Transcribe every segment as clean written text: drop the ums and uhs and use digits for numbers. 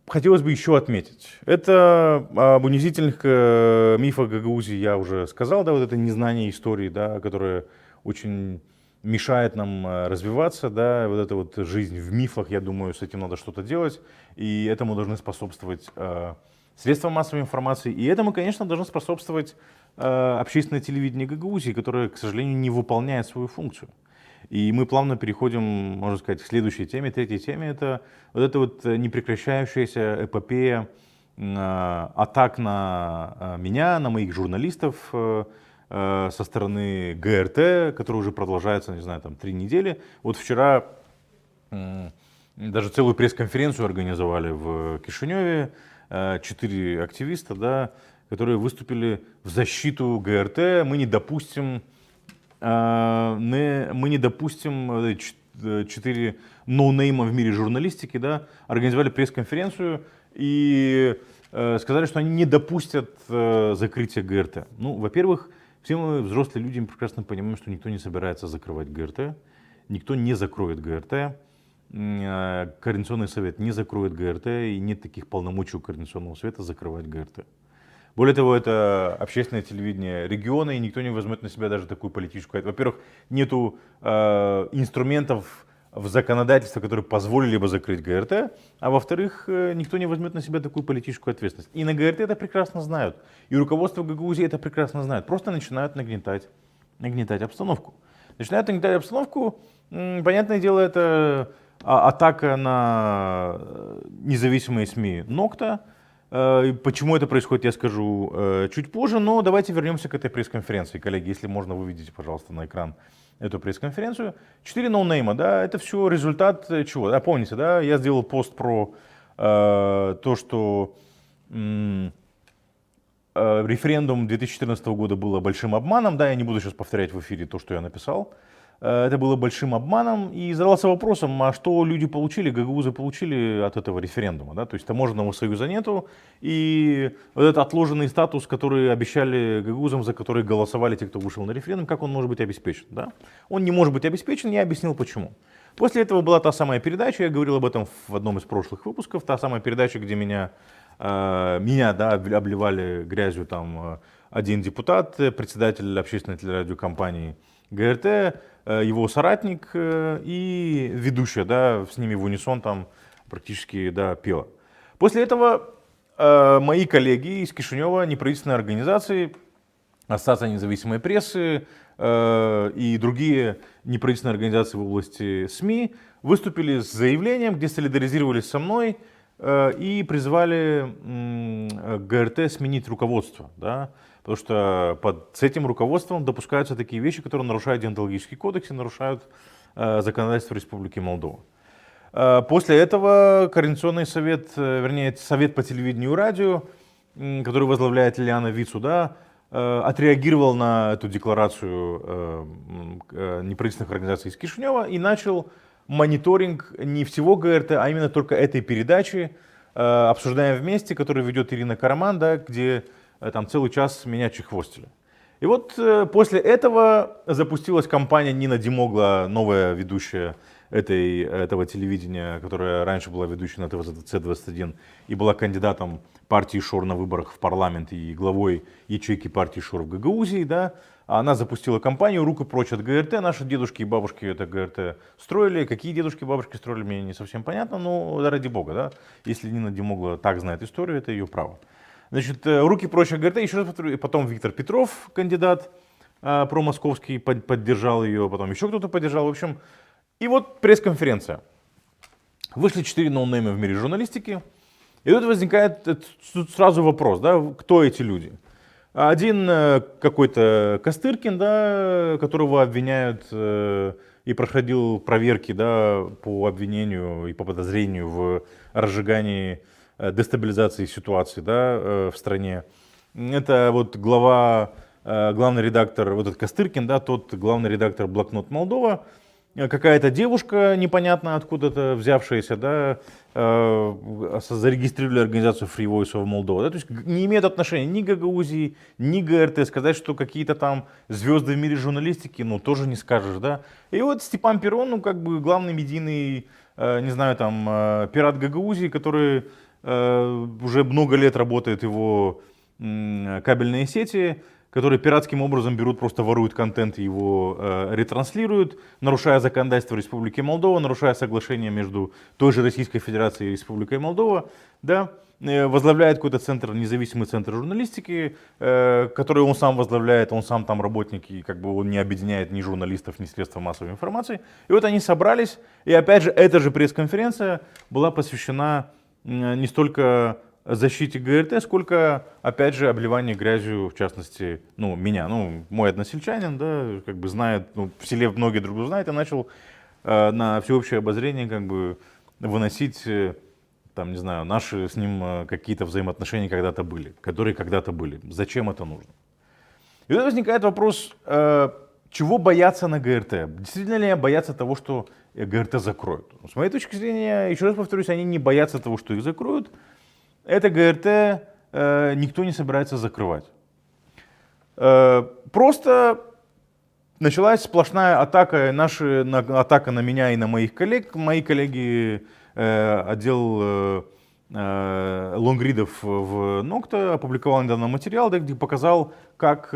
хотелось бы еще отметить. Это об унизительных мифах Гагаузии я уже сказал, да, вот это незнание истории, да, которое очень мешает нам развиваться, да, вот эта вот жизнь в мифах, я думаю, с этим надо что-то делать, и этому должны способствовать средства массовой информации, и этому, конечно, должно способствовать общественное телевидение Гагаузии, которое, к сожалению, не выполняет свою функцию. И мы плавно переходим, можно сказать, к следующей теме, третьей теме. Это вот эта вот непрекращающаяся эпопея атак на меня, на моих журналистов со стороны ГРТ, которая уже продолжается, не знаю, там 3 недели. Вот вчера даже целую пресс-конференцию организовали в Кишиневе, 4 активиста, да, которые выступили в защиту ГРТ. Мы не допустим 4 ноунейма в мире журналистики, да, организовали пресс-конференцию и сказали, что они не допустят закрытия ГРТ. Ну, во-первых, все мы, взрослые люди, прекрасно понимаем, что никто не собирается закрывать ГРТ, никто не закроет ГРТ, Координационный совет не закроет ГРТ, и нет таких полномочий у Координационного совета закрывать ГРТ. Более того, это общественное телевидение региона, и никто не возьмет на себя даже такую политическую. Во-первых, нету инструментов в законодательстве, которые позволили бы закрыть ГРТ, а во-вторых, никто не возьмет на себя такую политическую ответственность. И на ГРТ это прекрасно знают, и руководство Гагаузии это прекрасно знает, просто начинают нагнетать обстановку. Начинают нагнетать обстановку, понятное дело, это атака на независимые СМИ Нокта. Почему это происходит, я скажу чуть позже, но давайте вернемся к этой пресс-конференции. Коллеги, если можно, выведите, пожалуйста, на экран эту пресс-конференцию. 4 ноунейма, да, это все результат чего? Да, помните, да, я сделал пост про то, что референдум 2014 года было большим обманом, да, я не буду сейчас повторять в эфире то, что я написал. Это было большим обманом, и задался вопросом, а что люди получили, гагаузы получили от этого референдума, да, то есть таможенного союза нету, и вот этот отложенный статус, который обещали гагаузам, за который голосовали те, кто вышел на референдум, как он может быть обеспечен, да? Он не может быть обеспечен, я объяснил почему. После этого была та самая передача, я говорил об этом в одном из прошлых выпусков, та самая передача, где меня да, обливали грязью там один депутат, председатель общественной телерадиокомпании ГРТ, его соратник и ведущая, да, с ними в унисон там практически, да, пела. После этого мои коллеги из Кишинева, неправительственные организации, Ассоциация независимой прессы и другие неправительственные организации в области СМИ выступили с заявлением, где солидаризировались со мной и призвали ГРТ сменить руководство, да, потому что с этим руководством допускаются такие вещи, которые нарушают деонтологический кодекс и нарушают законодательство Республики Молдова. После этого Координационный совет, вернее, Совет по телевидению и радио, который возглавляет Лилиана Вицу, да, отреагировал на эту декларацию неправительственных организаций из Кишинева и начал мониторинг не всего ГРТ, а именно только этой передачи «Обсуждаем вместе», которую ведет Ирина Караман, да, где там целый час меня чехвостили. И вот после этого запустилась кампания Нина Димогла, новая ведущая этого телевидения, которая раньше была ведущей на ТВЦ-21 и была кандидатом партии ШОР на выборах в парламент и главой ячейки партии ШОР в Гагаузии, да. Она запустила кампанию «Руку прочь от ГРТ». Наши дедушки и бабушки это ГРТ строили. Какие дедушки и бабушки строили, мне не совсем понятно, но да, ради бога, да. Если Нина Димогла так знает историю, это ее право. Значит, «Руки прочь от ГРТ», еще раз повторю, потом Виктор Петров, кандидат промосковский, поддержал ее, потом еще кто-то поддержал, в общем. И вот пресс-конференция. Вышли 4 ноунейма в мире журналистики, и тут возникает сразу вопрос, да, кто эти люди? Один какой-то Костыркин, да, которого обвиняют и проходил проверки, да, по обвинению и по подозрению в разжигании дестабилизации ситуации, да, в стране. Это вот главный редактор, вот этот Костыркин, да, тот главный редактор «Блокнот Молдова», какая-то девушка непонятно откуда-то взявшаяся, да, зарегистрировали организацию Free Voice of Moldova, да, то есть не имеет отношения ни к Гагаузии, ни к ГРТ, сказать, что какие-то там звезды в мире журналистики, ну, тоже не скажешь, да. И вот Степан Перрон, ну, как бы главный медийный не знаю, там, пират Гагаузии, который уже много лет работает его кабельные сети, которые пиратским образом берут, просто воруют контент и его ретранслируют, нарушая законодательство Республики Молдова, нарушая соглашение между той же Российской Федерацией и Республикой Молдова, да, возглавляет какой-то центр, независимый центр журналистики, который он сам возглавляет, он сам там работник, и как бы он не объединяет ни журналистов, ни средства массовой информации. И вот они собрались, и опять же, эта же пресс-конференция была посвящена не столько защите ГРТ, сколько, опять же, обливанию грязью, в частности, ну, меня, ну, мой односельчанин, да, как бы знает, ну, в селе многие друг друга знают, я начал на всеобщее обозрение, как бы, выносить, там, не знаю, наши с ним какие-то взаимоотношения когда-то были, которые когда-то были. Зачем это нужно? И вот возникает вопрос, чего бояться на ГРТ? Действительно ли боятся того, что ГРТ закроют? С моей точки зрения, еще раз повторюсь, они не боятся того, что их закроют. Это ГРТ никто не собирается закрывать. Просто началась сплошная атака, атака на меня и на моих коллег. Мои коллеги, отдел лонгридов в Нокта, опубликовал недавно материал, где показал, как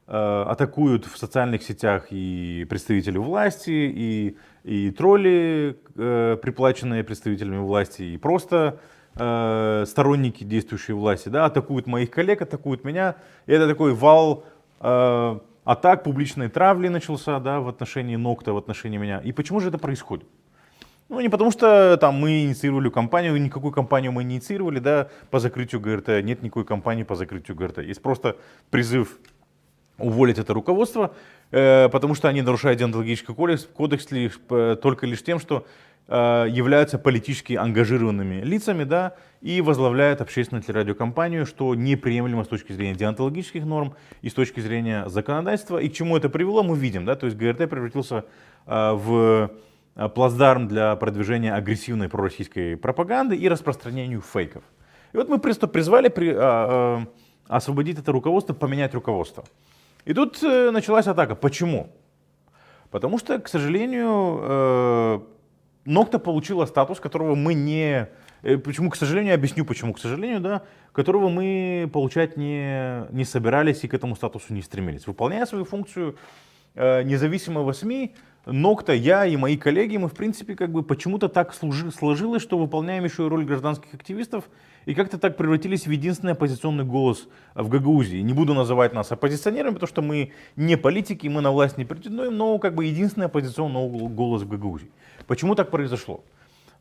атакуют в социальных сетях и представители власти, и тролли, приплаченные представителями власти, и просто сторонники действующей власти, да, атакуют моих коллег, атакуют меня. И это такой вал атак, публичной травли начался, да, в отношении Нокта, в отношении меня. И почему же это происходит? Ну, не потому что там мы инициировали кампанию, никакую кампанию мы не инициировали, да, по закрытию ГРТ, нет никакой кампании по закрытию ГРТ. Есть просто призыв уволить это руководство, потому что они нарушают деонтологический кодекс только лишь тем, что являются политически ангажированными лицами, да, и возглавляют общественную телерадиокомпанию, что неприемлемо с точки зрения деонтологических норм и с точки зрения законодательства. И к чему это привело, мы видим, да, то есть ГРТ превратился в плацдарм для продвижения агрессивной пророссийской пропаганды и распространению фейков. И вот мы просто призвали освободить это руководство, поменять руководство. И тут началась атака. Почему? Потому что, к сожалению, Нокта получила статус, которого мы не... Почему, к сожалению, объясню почему, к сожалению, да, которого мы получать не собирались и к этому статусу не стремились. Выполняя свою функцию независимого СМИ, Нокта, я и мои коллеги, мы в принципе как бы почему-то так сложилось, что выполняем еще и роль гражданских активистов и как-то так превратились в единственный оппозиционный голос в Гагаузии. Не буду называть нас оппозиционерами, потому что мы не политики, мы на власть не претендуем, но как бы единственный оппозиционный голос в Гагаузии. Почему так произошло?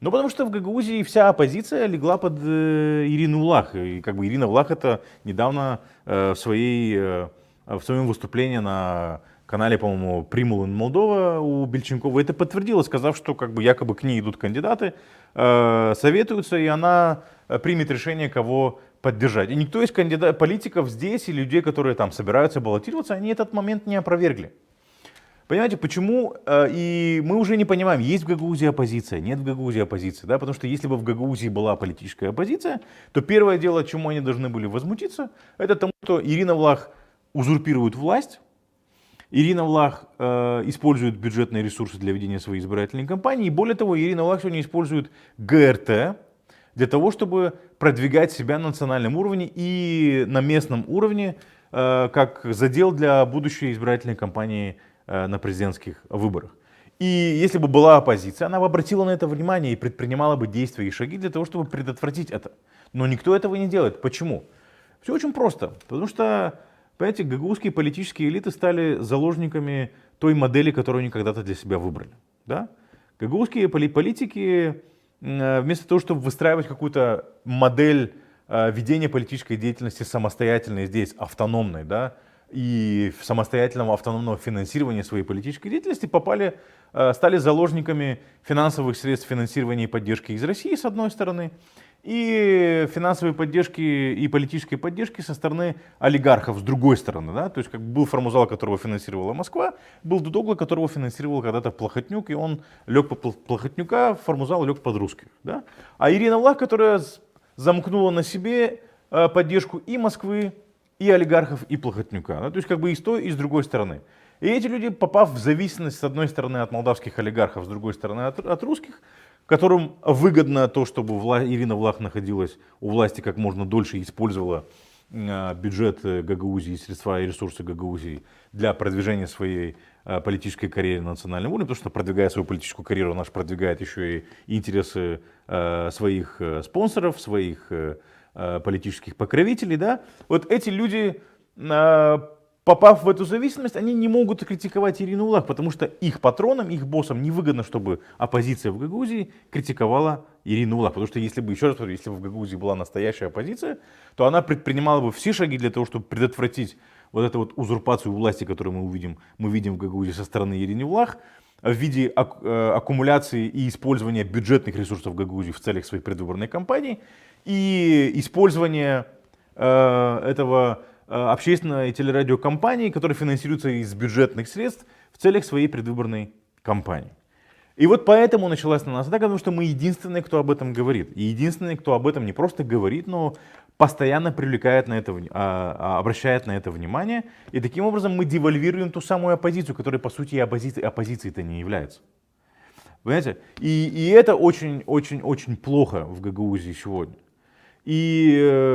Ну, потому что в Гагаузии вся оппозиция легла под Ирину Влах. И как бы Ирина Влах это недавно в своем выступлении на канале, по-моему, Примул in Молдова у Бельченкова это подтвердила, сказав, что как бы якобы к ней идут кандидаты, советуются, и она примет решение, кого поддержать. И никто из политиков здесь и людей, которые там собираются баллотироваться, они этот момент не опровергли. Понимаете, почему? И мы уже не понимаем, есть в Гагаузии оппозиция, нет в Гагаузии оппозиции. Да? Потому что если бы в Гагаузии была политическая оппозиция, то первое дело, чему они должны были возмутиться, это тому, что Ирина Влах узурпирует власть, Ирина Влах использует бюджетные ресурсы для ведения своей избирательной кампании. И более того, Ирина Влах сегодня использует ГРТ для того, чтобы продвигать себя на национальном уровне и на местном уровне как задел для будущей избирательной кампании на президентских выборах. И если бы была оппозиция, она бы обратила на это внимание и предпринимала бы действия и шаги для того, чтобы предотвратить это. Но никто этого не делает. Почему? Все очень просто. Потому что, понимаете, гагаузские политические элиты стали заложниками той модели, которую они когда-то для себя выбрали. Да? Гагаузские политики, вместо того, чтобы выстраивать какую-то модель ведения политической деятельности самостоятельной здесь, автономной, да, и самостоятельного автономного финансирования своей политической деятельности стали заложниками финансовых средств финансирования и поддержки из России, с одной стороны, и финансовой поддержки и политической поддержки со стороны олигархов, с другой стороны. Да? То есть как был Формузал, которого финансировала Москва, был Дудогла, которого финансировал когда-то Плохотнюк, и он лег под Плохотнюка, Формузал лег под русских. Да? А Ирина Влах, которая замкнула на себе поддержку и Москвы, и олигархов, и Плохотнюка. Да? То есть как бы и с той, и с другой стороны. И эти люди, попав в зависимость с одной стороны от молдавских олигархов, с другой стороны от русских, которым выгодно то, чтобы Ирина Влах находилась у власти как можно дольше и использовала бюджет Гагаузии, средства и ресурсы Гагаузии для продвижения своей политической карьеры на национальном уровне, потому что, продвигая свою политическую карьеру, она же продвигает еще и интересы своих спонсоров, своих политических покровителей. Да? Вот эти люди, попав в эту зависимость, они не могут критиковать Ирину Влах, потому что их патронам, их боссам невыгодно, чтобы оппозиция в Гагаузии критиковала Ирину Влах. Потому что если бы, еще раз говорю, если бы в Гагаузии была настоящая оппозиция, то она предпринимала бы все шаги для того, чтобы предотвратить вот эту вот узурпацию власти, которую мы видим в Гагаузии со стороны Ирины Влах, в виде аккумуляции и использования бюджетных ресурсов Гагаузии в целях своей предвыборной кампании и использования этого общественной телерадиокомпании, которая финансируется из бюджетных средств в целях своей предвыборной кампании. И вот поэтому началась на нас атака, потому что мы единственные, кто об этом говорит. И единственные, кто об этом не просто говорит, но постоянно привлекает на это, обращает на это внимание. И таким образом мы девальвируем ту самую оппозицию, которая по сути и оппозицией-то не является. Понимаете? И это очень плохо в Гагаузии сегодня. И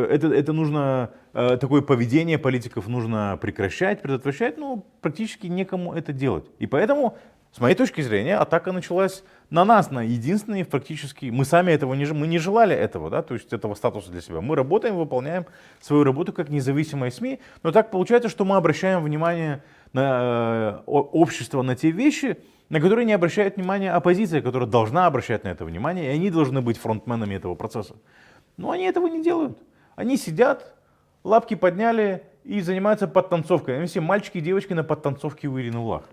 это нужно, такое поведение политиков нужно прекращать, предотвращать, но практически некому это делать. И поэтому, с моей точки зрения, атака началась на нас, на единственные фактически, мы сами этого мы не желали этого, да, то есть этого статуса для себя. Мы работаем, выполняем свою работу как независимые СМИ, но так получается, что мы обращаем внимание на общество, на те вещи, на которые не обращает внимания оппозиция, которая должна обращать на это внимание, и они должны быть фронтменами этого процесса. Но они этого не делают. Они сидят, лапки подняли и занимаются подтанцовкой. Они все мальчики и девочки на подтанцовке у Ирины Влах.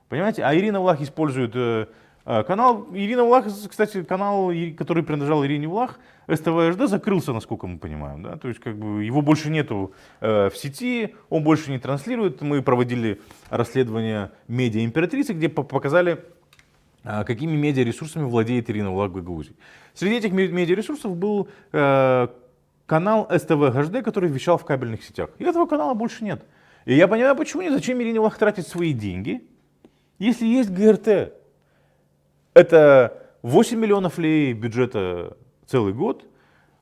Понимаете? А Ирина Влах использует канал. Ирина Влах, кстати, канал, который принадлежал Ирине Влах, СТВ-ЖД, закрылся, насколько мы понимаем. Да? То есть как бы его больше нету в сети, он больше не транслирует. Мы проводили расследование «Медиа Императрицы», где показали, какими медиаресурсами владеет Ирина Влах в Гагаузии. Среди этих медиаресурсов был канал СТВ-ГЖД, который вещал в кабельных сетях. И этого канала больше нет. И я понимаю, почему нет. Зачем Ирине Влах тратить свои деньги, если есть ГРТ? Это 8 миллионов лей бюджета целый год.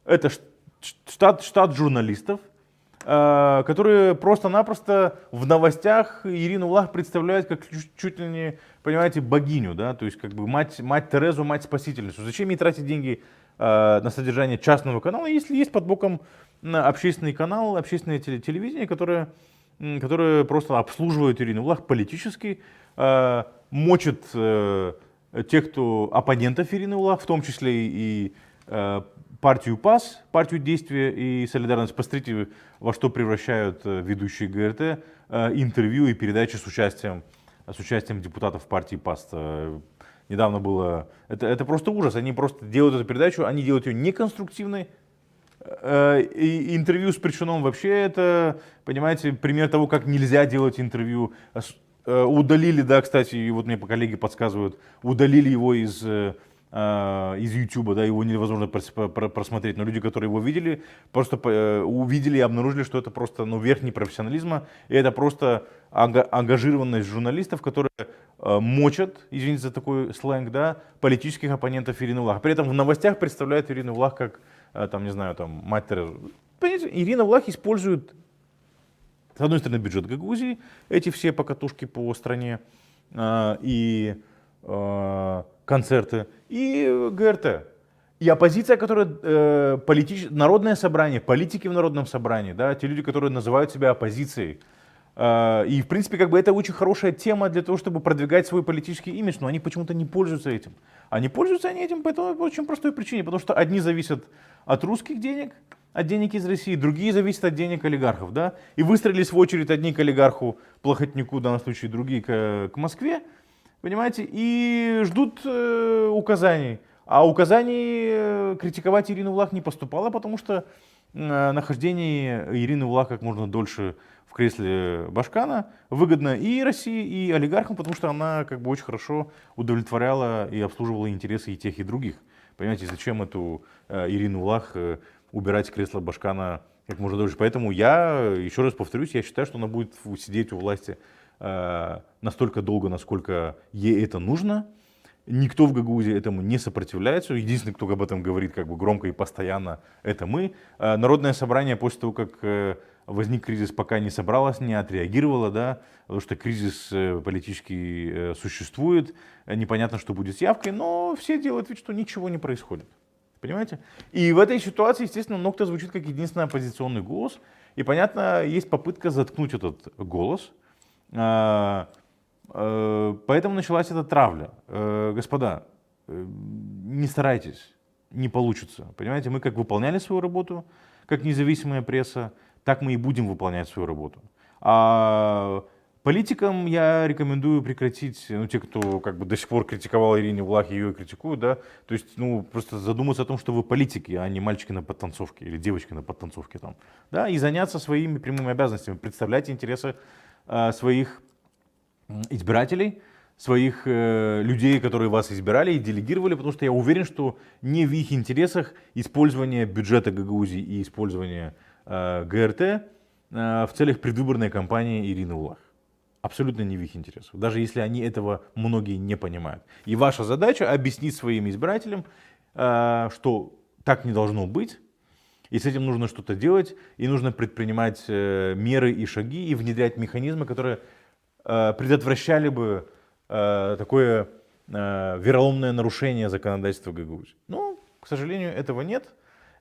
Это штат журналистов, которые просто-напросто в новостях Ирину Влах представляют как чуть ли не, понимаете, богиню, да, то есть как бы мать Терезу, мать-спасительницу. Зачем ей тратить деньги на содержание частного канала, если есть под боком общественный канал, общественное телевидение, которое просто обслуживает Ирину Влах политически, мочит тех, кто оппонентов Ирины Влах, в том числе и партию ПАС, партию действия и солидарность. Посмотрите, во что превращают ведущие ГРТ интервью и передачи с участием депутатов партии ПАС. Недавно было... Это просто ужас. Они просто делают эту передачу, они делают ее неконструктивной. И интервью с Причином вообще это, понимаете, пример того, как нельзя делать интервью. Удалили, да, кстати, и вот мне коллеги подсказывают, удалили его из YouTube, да, его невозможно просмотреть, но люди, которые его видели, просто увидели и обнаружили, что это просто верх непрофессионализма, и это просто ангажированность журналистов, которые мочат, извините за такой сленг, да, политических оппонентов Ирины Влах. При этом в новостях представляют Ирину Влах как, там, не знаю, там, мать Терезу. Понимаете, Ирина Влах использует, с одной стороны, бюджет Гагаузии, эти все покатушки по стране и концерты, и ГРТ. И оппозиция, которая народное собрание, политики в народном собрании, да, те люди, которые называют себя оппозицией. И, в принципе, как бы это очень хорошая тема для того, чтобы продвигать свой политический имидж, но они почему-то не пользуются этим. А не пользуются они этим по очень простой причине, потому что одни зависят от русских денег, от денег из России, другие зависят от денег олигархов, да, и выстроились в очередь одни к олигарху, плохотнику, в данном случае, другие к Москве, понимаете, и ждут указаний. А указаний критиковать Ирину Влах не поступало, потому что нахождение Ирины Влах как можно дольше в кресле Башкана выгодно и России, и олигархам, потому что она как бы очень хорошо удовлетворяла и обслуживала интересы и тех, и других. Понимаете, зачем эту Ирину Влах убирать с кресла Башкана как можно дольше? Поэтому я, еще раз повторюсь, я считаю, что она будет сидеть у власти настолько долго, насколько ей это нужно. Никто в Гагаузии этому не сопротивляется. Единственный, кто об этом говорит как бы громко и постоянно, это мы. Народное собрание после того, как возник кризис, пока не собралось, не отреагировало, да, потому что кризис политический существует, непонятно, что будет с явкой, но все делают вид, что ничего не происходит. Понимаете? И в этой ситуации, естественно, Нокта звучит как единственный оппозиционный голос. И, понятно, есть попытка заткнуть этот голос. Поэтому началась эта травля. Господа, не старайтесь, не получится. Понимаете, мы как выполняли свою работу, как независимая пресса, так мы и будем выполнять свою работу. А политикам я рекомендую прекратить, ну, те, кто как бы до сих пор критиковал Ирину Влах, ее и критикуют, да, то есть, ну, просто задуматься о том, что вы политики, а не мальчики на подтанцовке или девочки на подтанцовке там, да, и заняться своими прямыми обязанностями, представлять интересы своих избирателей, своих людей, которые вас избирали и делегировали, потому что я уверен, что не в их интересах использование бюджета Гагаузии и использование ГРТ в целях предвыборной кампании Ирины Улах. Абсолютно не в их интересах, даже если они этого многие не понимают. И ваша задача объяснить своим избирателям, что так не должно быть, и с этим нужно что-то делать, и нужно предпринимать меры и шаги, и внедрять механизмы, которые предотвращали бы такое вероломное нарушение законодательства Гагаузии. Но, к сожалению, этого нет.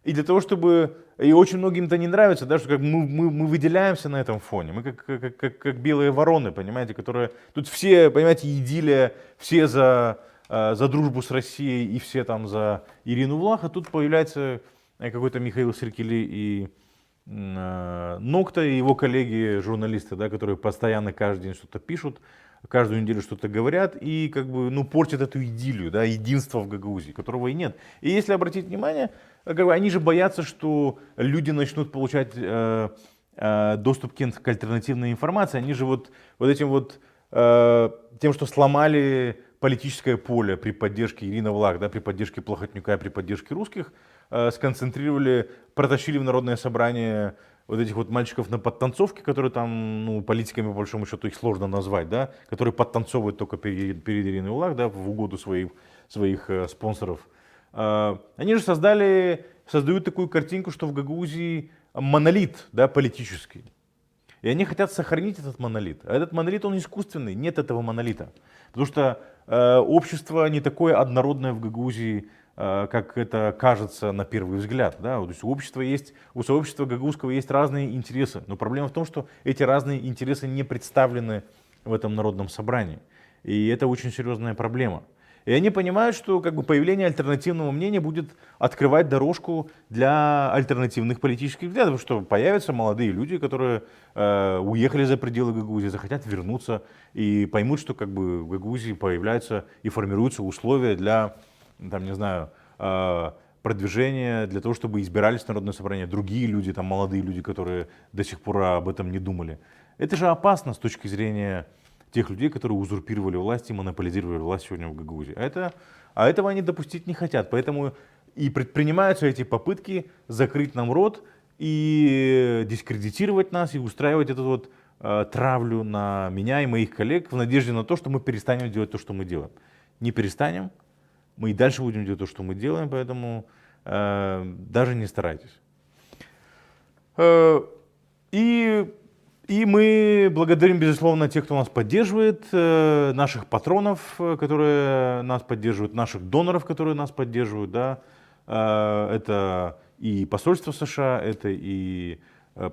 И для того, чтобы... И очень многим это не нравится, да, что как мы выделяемся на этом фоне. Мы как белые вороны, понимаете, которые... Тут все, понимаете, идиллия, все за дружбу с Россией и все там за Ирину Влах, а тут появляется какой-то Михаил Серкели и Нокта и его коллеги, журналисты, да, которые постоянно каждый день что-то пишут, каждую неделю что-то говорят и как бы, ну, портят эту идиллию, да, единства в Гагаузии, которого и нет. И если обратить внимание, как бы, они же боятся, что люди начнут получать доступ к альтернативной информации. Они же вот этим вот тем, что сломали политическое поле при поддержке Ирины Влах, да, при поддержке Плохотнюка, при поддержке русских, сконцентрировали, протащили в Народное собрание вот этих вот мальчиков на подтанцовке, которые там, ну, политиками, по большому счету, их сложно назвать, да, которые подтанцовывают только перед Ириной Влах, да, в угоду своих спонсоров. Они же создают такую картинку, что в Гагаузии монолит, да, политический. И они хотят сохранить этот монолит. А этот монолит, он искусственный, нет этого монолита. Потому что общество не такое однородное в Гагаузии, как это кажется на первый взгляд. Да? То есть у сообщества гагаузского есть разные интересы. Но проблема в том, что эти разные интересы не представлены в этом народном собрании. И это очень серьезная проблема. И они понимают, что как бы, появление альтернативного мнения будет открывать дорожку для альтернативных политических взглядов, потому что появятся молодые люди, которые уехали за пределы Гагаузии, захотят вернуться и поймут, что как бы, в Гагаузии появляются и формируются условия для, там, не знаю, продвижения, для того, чтобы избирались в Народное собрание другие люди, там, молодые люди, которые до сих пор об этом не думали. Это же опасно с точки зрения тех людей, которые узурпировали власть и монополизировали власть сегодня в Гагаузии. А этого они допустить не хотят. Поэтому и предпринимаются эти попытки закрыть нам рот и дискредитировать нас, и устраивать эту вот травлю на меня и моих коллег в надежде на то, что мы перестанем делать то, что мы делаем. Не перестанем, мы и дальше будем делать то, что мы делаем, поэтому даже не старайтесь. И мы благодарим, безусловно, тех, кто нас поддерживает, наших патронов, которые нас поддерживают, наших доноров, которые нас поддерживают. Да. Это и посольство США, это и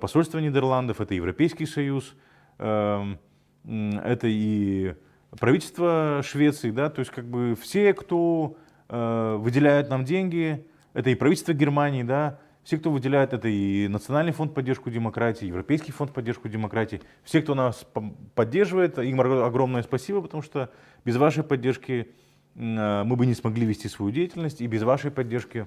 посольство Нидерландов, это Европейский Союз, это и правительство Швеции. Да. То есть как бы все, кто выделяет нам деньги, это и правительство Германии, да. Все, кто выделяет, это и Национальный фонд поддержку демократии, Европейский фонд поддержку демократии. Все, кто нас поддерживает, им огромное спасибо, потому что без вашей поддержки мы бы не смогли вести свою деятельность, и без вашей поддержки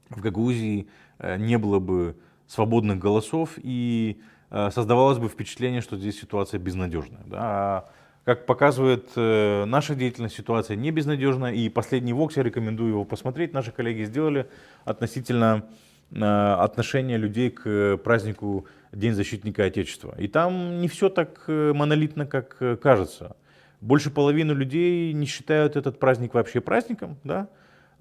в Гагаузии не было бы свободных голосов, и создавалось бы впечатление, что здесь ситуация безнадежная. Да? Как показывает наша деятельность, ситуация не безнадежная, и последний ВОКС, я рекомендую его посмотреть, наши коллеги сделали относительно отношения людей к празднику День защитника Отечества. И там не все так монолитно, как кажется. Больше половины людей не считают этот праздник вообще праздником, да.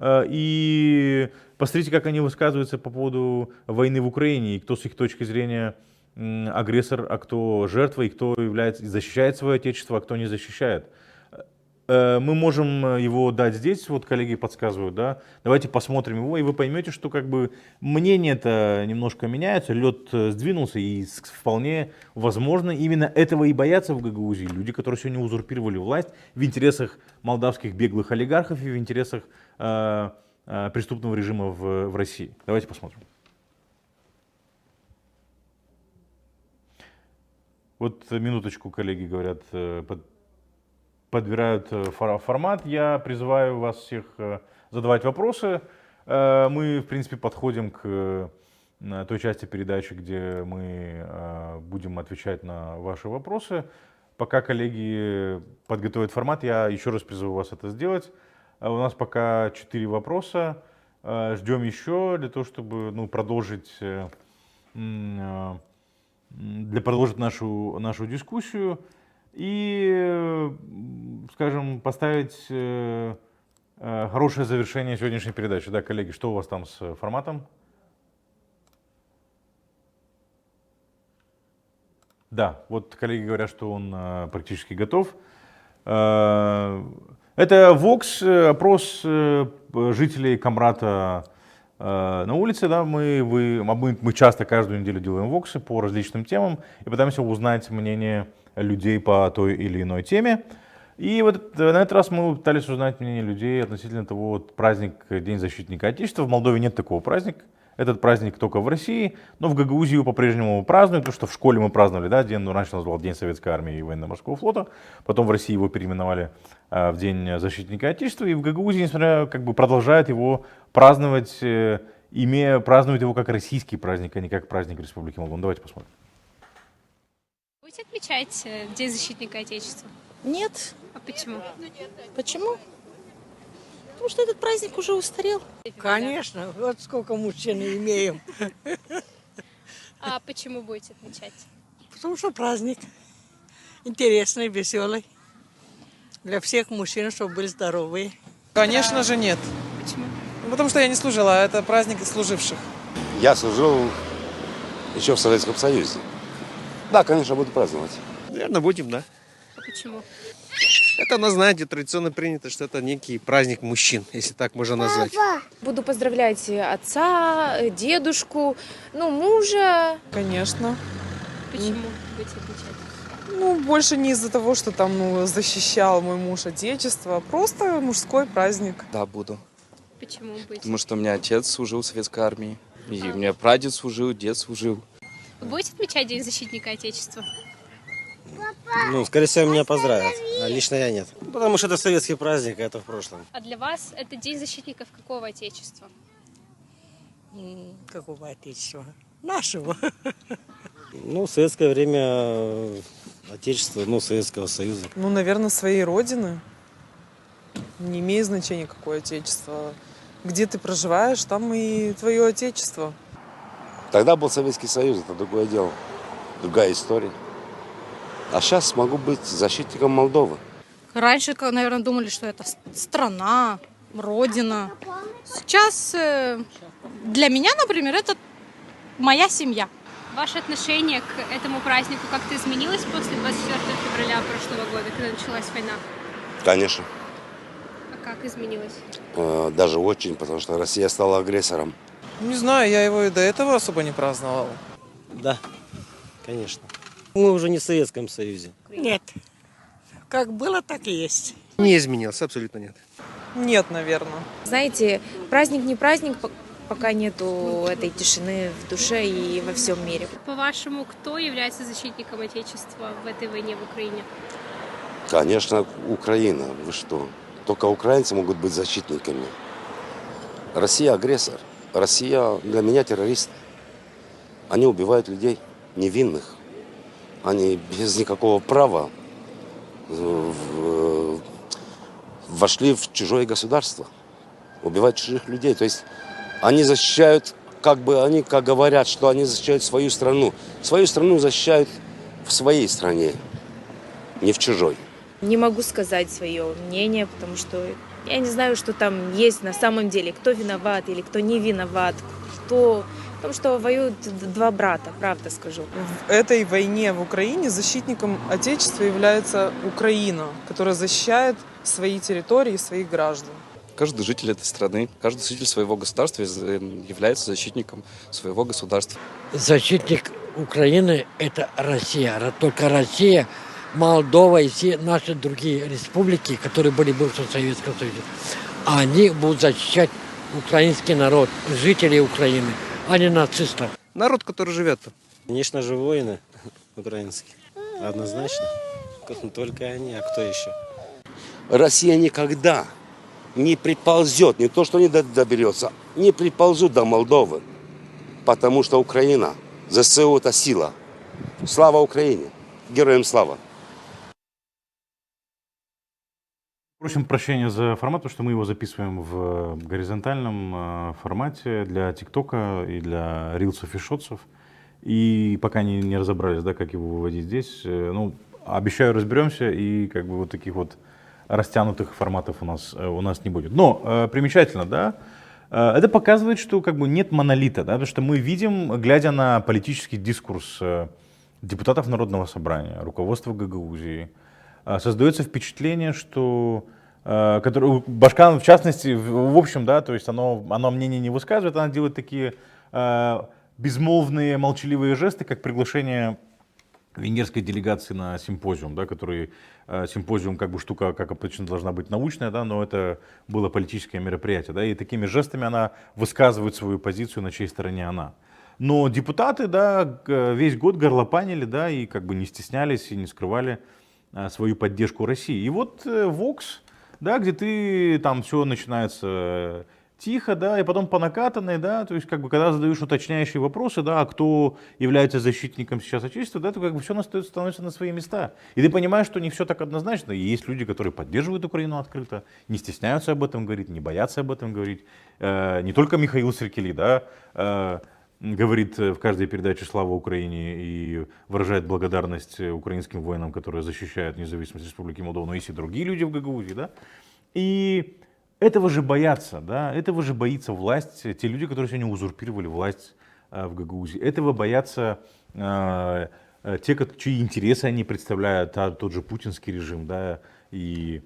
И посмотрите, как они высказываются по поводу войны в Украине, и кто с их точки зрения агрессор, а кто жертва, и кто защищает свое отечество, а кто не защищает. Мы можем его дать здесь, вот коллеги подсказывают, да, давайте посмотрим его, и вы поймете, что как бы мнение-то немножко меняется, лед сдвинулся, и вполне возможно именно этого и боятся в Гагаузии люди, которые сегодня узурпировали власть в интересах молдавских беглых олигархов и в интересах преступного режима в России. Давайте посмотрим. Вот минуточку, коллеги говорят, подбирают формат. Я призываю вас всех задавать вопросы. Мы, в принципе, подходим к той части передачи, где мы будем отвечать на ваши вопросы. Пока коллеги подготовят формат, я еще раз призываю вас это сделать. У нас пока 4 вопроса. Ждем еще для того, чтобы продолжить нашу дискуссию. И, скажем, поставить хорошее завершение сегодняшней передачи. Да, коллеги, что у вас там с форматом? Да, вот коллеги говорят, что он практически готов. Это Vox, опрос жителей Камрата на улице. Да, мы часто каждую неделю делаем воксы по различным темам и пытаемся узнать мнение людей по той или иной теме. И вот на этот раз мы пытались узнать мнение людей относительно того, вот праздник День защитника Отечества. В Молдове нет такого праздника. Этот праздник только в России, но в Гагаузии его по-прежнему празднуют, потому что в школе мы праздновали, да, раньше назвал День Советской Армии и Военно-Морского флота, потом в России его переименовали в День защитника Отечества, и в Гагаузии, несмотря продолжают его праздновать, празднуют его как российский праздник, а не как праздник Республики Молдова. Давайте посмотрим. Будете отмечать День защитника Отечества? Нет. А почему? Почему? Потому что этот праздник уже устарел. Конечно, вот сколько мужчин имеем. А почему будете отмечать? Потому что праздник интересный, веселый. Для всех мужчин, чтобы были здоровые. Конечно же нет. Почему? Потому что я не служила, а это праздник служивших. Я служил еще в Советском Союзе. Да, конечно, буду праздновать. Наверное, будем, да. А почему? Это у нас, знаете, традиционно принято, что это некий праздник мужчин, если так можно назвать. Буду поздравлять отца, дедушку, мужа. Конечно. Почему будете отмечать? Больше не из-за того, что там, защищал мой муж отечество, а просто мужской праздник. Да, буду. Почему будете? Потому что у меня отец служил в советской армии, и у меня прадед служил, дед служил. Вы будете отмечать День защитника Отечества? Скорее всего, меня поздравят, а лично я нет. Потому что это советский праздник, а это в прошлом. А для вас это День защитников какого Отечества? Какого отечества? Нашего. В советское время Отечество, Советского Союза. Наверное, своей родины. Не имеет значения, какое отечество. Где ты проживаешь, там и твое отечество. Тогда был Советский Союз, это другое дело, другая история. А сейчас могу быть защитником Молдовы. Раньше, наверное, думали, что это страна, родина. Сейчас для меня, например, это моя семья. Ваше отношение к этому празднику как-то изменилось после 24 февраля прошлого года, когда началась война? Конечно. А как изменилось? Даже очень, потому что Россия стала агрессором. Не знаю, я его и до этого особо не праздновал. Да, конечно. Мы уже не в Советском Союзе. Нет. Как было, так и есть. Не изменилось, абсолютно нет. Нет, наверное. Знаете, праздник не праздник, пока нету этой тишины в душе и во всем мире. По-вашему, кто является защитником Отечества в этой войне в Украине? Конечно, Украина. Вы что? Только украинцы могут быть защитниками. Россия агрессор. Россия для меня террорист. Они убивают людей невинных. Они без никакого права вошли в чужое государство. Убивать чужих людей. То есть они защищают, они говорят, что они защищают свою страну. Свою страну защищают в своей стране, не в чужой. Не могу сказать свое мнение, потому что я не знаю, что там есть на самом деле, кто виноват или кто не виноват, кто... Потому что воюют два брата, правда скажу. В этой войне в Украине защитником Отечества является Украина, которая защищает свои территории и своих граждан. Каждый житель этой страны, каждый житель своего государства является защитником своего государства. Защитник Украины – это Россия. Только Россия, Молдова и все наши другие республики, которые были в бывшем Советском Союзе, они будут защищать украинский народ, жителей Украины, а не нацистов. Народ, который живет там. Конечно же, воины украинские. Однозначно. Только они, а кто еще? Россия никогда не приползет, не то что не доберется, не приползут до Молдовы, потому что Украина, ЗСУ – это сила. Слава Украине! Героям слава! Просим прощения за формат, потому что мы его записываем в горизонтальном формате для ТикТока и для рилсов и шотсов. И пока не разобрались, да, как его выводить здесь. Ну, обещаю, разберемся, и как бы вот таких вот растянутых форматов у нас не будет. Но примечательно, да, это показывает, что как бы нет монолита, да, потому что мы видим, глядя на политический дискурс депутатов Народного собрания, руководства Гагаузии, создается впечатление, что Башкан, в частности, в общем, да, то есть оно мнение не высказывает, она делает такие безмолвные, молчаливые жесты, как приглашение венгерской делегации на симпозиум, да, который симпозиум как бы штука, как обычно, должна быть научная, да, но это было политическое мероприятие, да, и такими жестами она высказывает свою позицию, на чьей стороне она. Но депутаты, да, весь год горлопанили, да, и как бы не стеснялись и не скрывали свою поддержку России. И вот Vox, да, где ты там все начинается тихо, да, и потом по накатанной, да, то есть как бы когда задаешь уточняющие вопросы, да, а кто является защитником сейчас Отечества, да, то как бы все становится на свои места. И ты понимаешь, что не все так однозначно. И есть люди, которые поддерживают Украину открыто, не стесняются об этом говорить, не боятся об этом говорить. Не только Михаил Серкели, да, говорит в каждой передаче «Слава Украине» и выражает благодарность украинским воинам, которые защищают независимость Республики Молдова, но есть и другие люди в Гагаузии, да. И этого же боятся, да, этого же боится власть, те люди, которые сегодня узурпировали власть в Гагаузии. Этого боятся те, чьи интересы они представляют, тот же путинский режим, да, и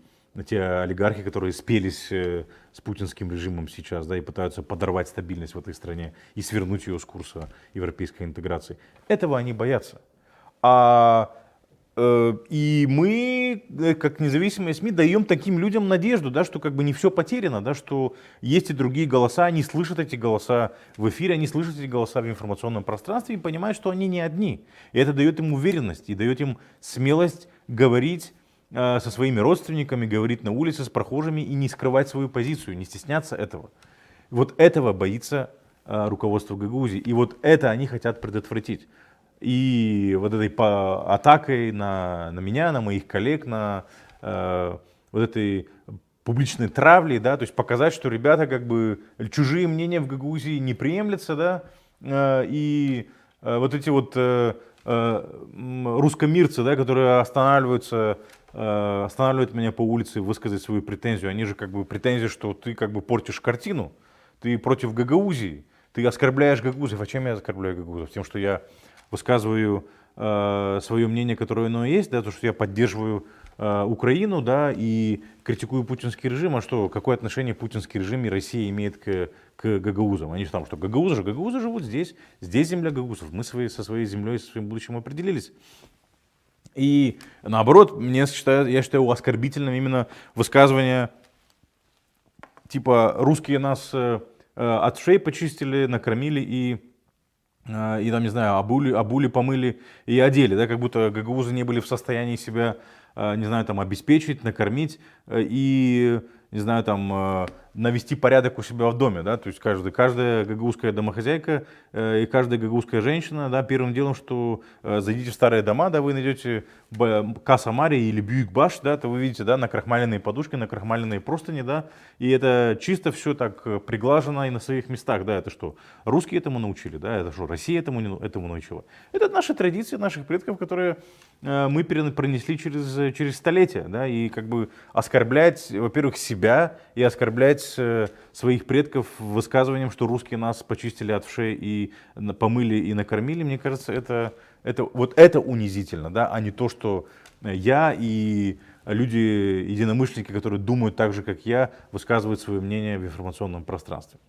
те олигархи, которые спелись с путинским режимом сейчас, да, и пытаются подорвать стабильность в этой стране и свернуть ее с курса европейской интеграции. Этого они боятся. И мы, как независимые СМИ, даем таким людям надежду, да, что как бы не все потеряно, да, что есть и другие голоса, они слышат эти голоса в эфире, они слышат эти голоса в информационном пространстве и понимают, что они не одни. И это дает им уверенность и дает им смелость говорить со своими родственниками, говорить на улице с прохожими и не скрывать свою позицию, не стесняться этого. Вот этого боится руководство Гагаузии. И вот это они хотят предотвратить. И вот этой атакой на меня, на моих коллег, на вот этой публичной травлей, да, то есть показать, что ребята как бы чужие мнения в Гагаузии не приемлятся, да, и вот эти вот русскомирцы, да, которые останавливают меня по улице высказать свою претензию, они же как бы претензии, что ты как бы портишь картину, ты против Гагаузии, ты оскорбляешь гагаузов. А чем я оскорбляю гагаузов? Тем, что я высказываю свое мнение, которое оно есть, да, то, что я поддерживаю Украину, да, и критикую путинский режим. А что, какое отношение путинский режим и Россия имеет к гагаузам? Они же там, что гагаузы живут здесь земля гагаузов, мы со своей землей, со своим будущим определились. И наоборот, я считаю оскорбительным именно высказывание типа русские нас от шеи почистили, накормили и там, не знаю, обули, помыли и одели, да, как будто гагаузы не были в состоянии себя, не знаю, там, обеспечить, накормить и, не знаю, там, навести порядок у себя в доме, да, то есть каждая гагаузская домохозяйка и каждая гагаузская женщина, да, первым делом, что зайдите в старые дома, да, вы найдете Каса Мари или Бьюик-Баш, да, то вы видите, да, накрахмаленные подушки, накрахмаленные простыни, да, и это чисто все так приглажено и на своих местах, да, это что, русские этому научили, да, это что, Россия этому научила. Это наши традиции наших предков, которые мы пронесли через столетия, да, и как бы оскорблять, во-первых, себя и оскорблять своих предков высказыванием, что русские нас почистили от вшей и помыли и накормили, мне кажется, это унизительно, да, а не то, что я и люди, единомышленники, которые думают так же, как я, высказывают свое мнение в информационном пространстве.